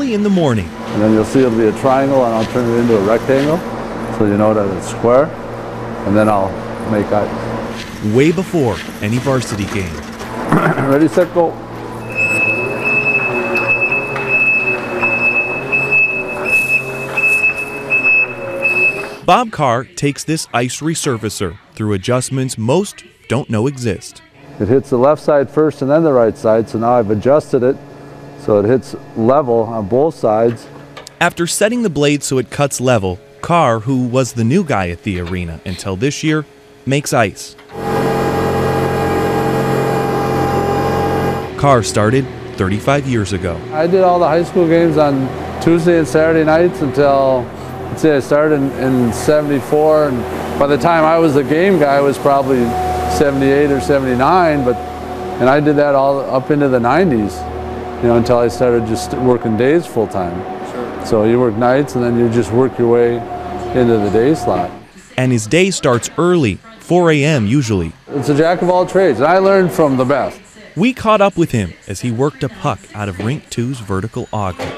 early in the morning. And then you'll see it'll be a triangle, and I'll turn it into a rectangle, so you know that it's square, and then I'll make ice. Way before any varsity game. Ready, set, go. Bob Carr takes this ice resurfacer through adjustments most don't know exist. It hits the left side first and then the right side, so now I've adjusted it so it hits level on both sides. After setting the blade so it cuts level, Carr, who was the new guy at the arena until this year, makes ice. Carr started 35 years ago. I did all the high school games on Tuesday and Saturday nights until, let's say I started in 74, and by the time I was the game guy, I was probably 78 or 79, and I did that all up into the 90s, until I started just working days full time. Sure. So you work nights and then you just work your way into the day slot. And his day starts early, 4 a.m. usually. It's a jack of all trades, and I learned from the best. We caught up with him as he worked a puck out of Rink 2's vertical auger.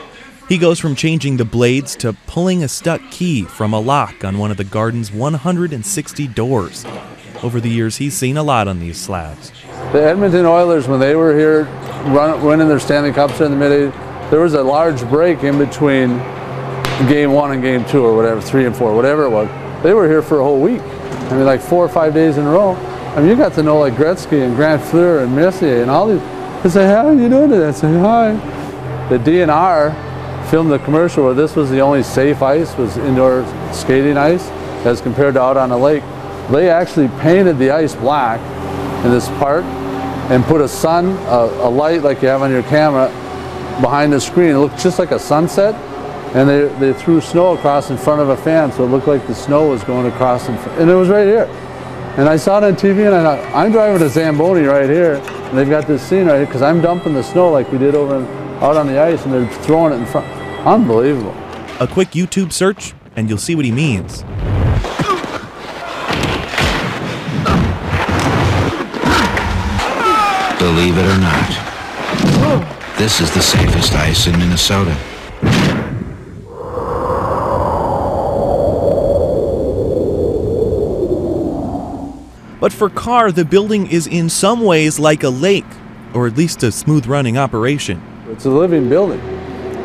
He goes from changing the blades to pulling a stuck key from a lock on one of the Garden's 160 doors. Over the years, he's seen a lot on these slabs. The Edmonton Oilers, when they were here winning their Stanley Cups in the mid-80s, there was a large break in between game 1 and game 2 or whatever, 3 and 4, whatever it was. They were here for a whole week. I mean, like 4 or 5 days in a row. I mean, you got to know like Gretzky and Grant Fleur and Messier and all these. They say, how are you doing today? I say, hi. The DNR filmed the commercial where this was the only safe ice, was indoor skating ice, as compared to out on the lake. They actually painted the ice black in this part and put a light like you have on your camera behind the screen. It looked just like a sunset, and they threw snow across in front of a fan, so it looked like the snow was going across, and it was right here. And I saw it on TV, and I thought, I'm driving a Zamboni right here, and they've got this scene right here, because I'm dumping the snow like we did out on the ice, and they're throwing it in front. Unbelievable. A quick YouTube search, and you'll see what he means. Believe it or not, this is the safest ice in Minnesota. But for Carr, the building is in some ways like a lake, or at least a smooth-running operation. It's a living building.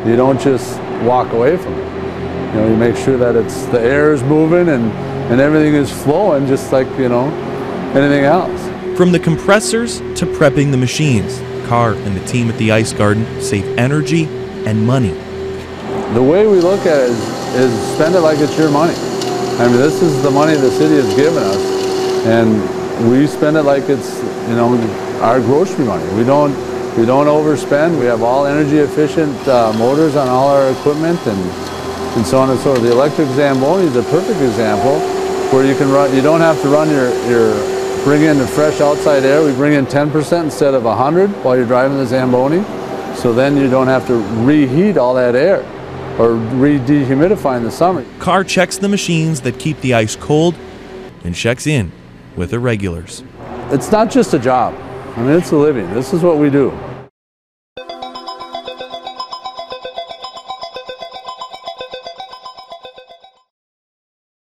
You don't just walk away from it. You make sure that the air is moving and everything is flowing just like, anything else. From the compressors to prepping the machines, Carr and the team at the Ice Garden save energy and money. The way we look at it is spend it like it's your money. I mean, this is the money the city has given us, and we spend it like it's, our grocery money. We don't overspend. We have all energy efficient motors on all our equipment, and so on and so forth. The electric Zamboni is a perfect example where you can run. You don't have to run bring in the fresh outside air. We bring in 10% instead of 100 while you're driving the Zamboni. So then you don't have to reheat all that air or re-dehumidify in the summer. Carr checks the machines that keep the ice cold and checks in with the regulars. It's not just a job. I mean, it's a living. This is what we do.